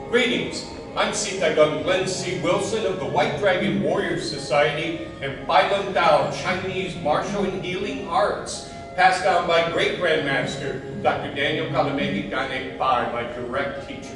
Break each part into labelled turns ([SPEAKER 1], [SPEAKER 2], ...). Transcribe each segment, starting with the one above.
[SPEAKER 1] Greetings, I'm Sitagang Glenn C. Wilson of the White Dragon Warrior Society and Bai Lum Dao Chinese Martial and Healing Arts, passed down by Great Grandmaster Dr. Daniel Kalamegi Gane Bai, my direct teacher.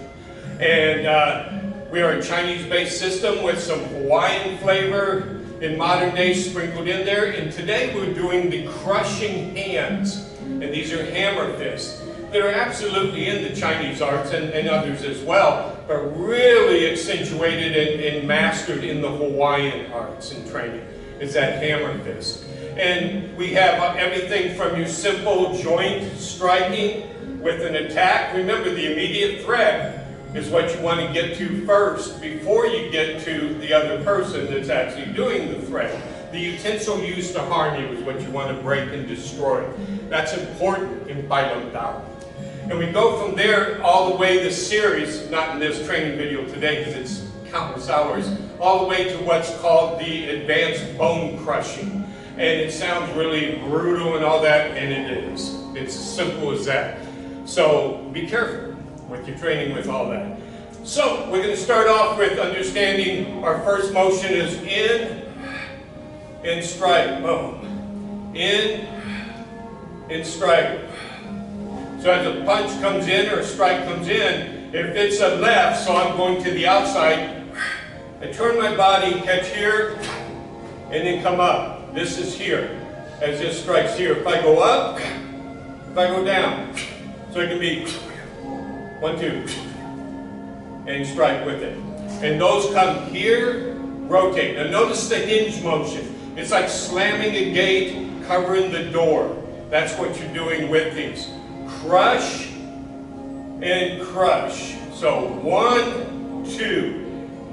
[SPEAKER 1] And we are a Chinese-based system with some Hawaiian flavor in modern day sprinkled in there. And today we're doing the crushing hands. And these are hammer fists that are absolutely in the Chinese arts and others as well, but really accentuated and mastered in the Hawaiian arts and training, is that hammer fist. And we have everything from your simple joint striking with an attack. Remember, the immediate threat is what you want to get to first before you get to the other person that's actually doing the threat. The utensil used to harm you is what you want to break and destroy. That's important in Bai Lum Dao. And we go from there all the way, the series, not in this training video today because it's countless hours, all the way to what's called the advanced bone crushing. And it sounds really brutal and all that, and it is. It's as simple as that. So be careful with your training with all that. So we're going to start off with understanding our first motion is in and strike. Boom. In and strike. So as a punch comes in or a strike comes in, if it's a left, so I'm going to the outside, I turn my body, catch here, and then come up. This is here, as this strikes here. If I go up, if I go down. So it can be 1, 2, and strike with it. And those come here, rotate. Now notice the hinge motion. It's like slamming a gate, covering the door. That's what you're doing with these. Crush and crush. So 1, 2,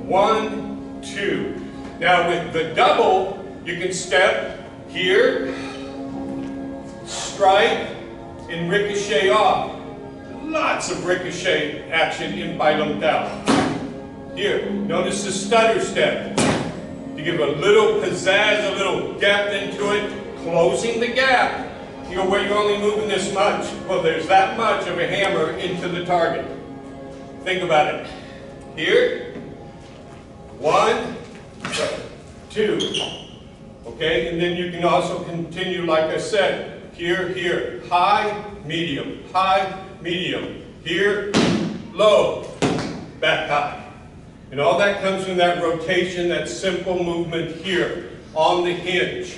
[SPEAKER 1] 1, 2. Now with the double, you can step here, strike, and ricochet off. Lots of ricochet action in Bai Lum Dao. Here, notice the stutter step. To give a little pizzazz, a little depth into it, closing the gap. You know, where you're only moving this much. Well, there's that much of a hammer into the target. Think about it. Here, 1, 2. Okay, and then you can also continue, like I said, here, here, high, medium, here, low, back high. And all that comes from that rotation, that simple movement here on the hinge.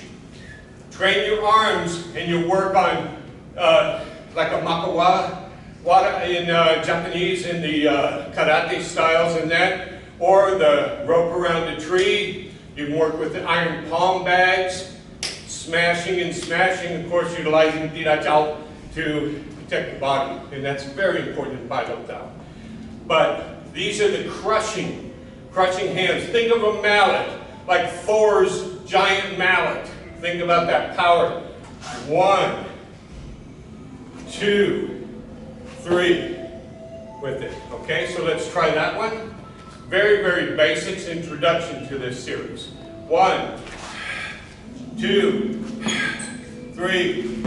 [SPEAKER 1] Train your arms and you work on like a makawa in Japanese in the karate styles and that, or the rope around a tree. You can work with the iron palm bags, smashing and smashing, of course utilizing tirachao to protect the body, and that's very important in Bai Lum Dao. But these are the crushing hands. Think of a mallet, like Thor's giant mallet. Think about that power. 1, 2, 3 with it. Okay, so let's try that one. Very, very basics introduction to this series. 1, 2, 3.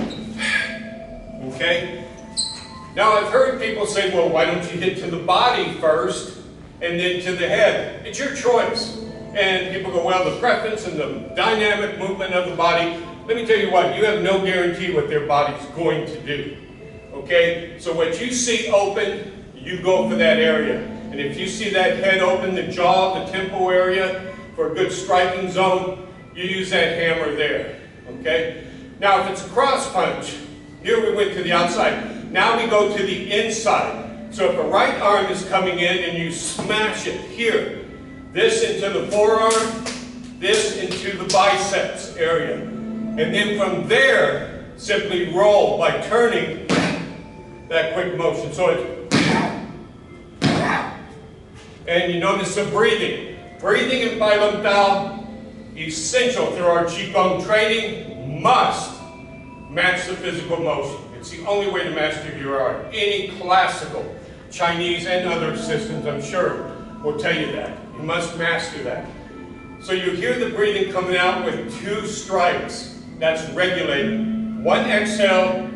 [SPEAKER 1] Okay? Now I've heard people say, well, why don't you hit to the body first and then to the head? It's your choice. And people go, well, the preference and the dynamic movement of the body. Let me tell you what, you have no guarantee what their body's going to do. Okay? So what you see open, you go for that area. And if you see that head open, the jaw, the temple area, for a good striking zone, you use that hammer there. Okay? Now if it's a cross punch, here we went to the outside. Now we go to the inside. So if a right arm is coming in and you smash it here, this into the forearm, this into the biceps area. And then from there, simply roll by turning that quick motion. So it's, and you notice the breathing. Breathing in Bai Lum Dao, essential through our Qigong training, must match the physical motion. It's the only way to master your art. Any classical, Chinese and other systems, I'm sure, will tell you that. You must master that. So you hear the breathing coming out with 2 strikes. That's regulated. 1 exhale,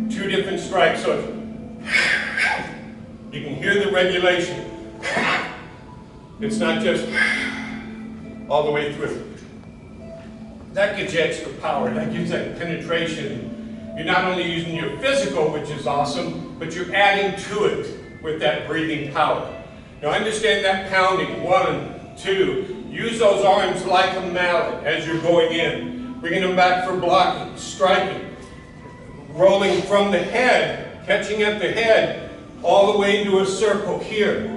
[SPEAKER 1] 2 different strikes. So you can hear the regulation. It's not just all the way through. That gives you extra power. That gives that penetration. You're not only using your physical, which is awesome, but you're adding to it with that breathing power. Now understand that pounding. 1, 2. Use those arms like a mallet as you're going in. Bringing them back for blocking, striking. Rolling from the head, catching at the head, all the way into a circle here.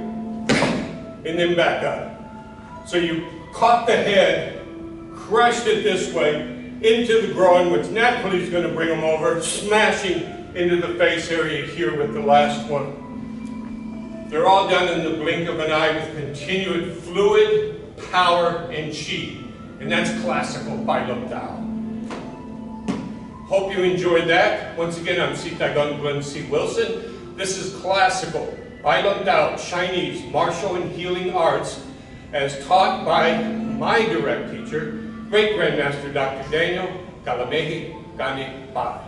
[SPEAKER 1] And then back up. So you caught the head, crushed it this way, into the groin, which naturally is going to bring them over, smashing into the face area here with the last one. They're all done in the blink of an eye with continued fluid, power, and chi. And that's classical Pai Lum Tao. Hope you enjoyed that. Once again, I'm Sitagun Glenn C. Wilson. This is classical Pai Lum Tao, Chinese martial and healing arts, as taught by my direct teacher, Great Grandmaster Dr. Daniel Kalamehi Gani Pai.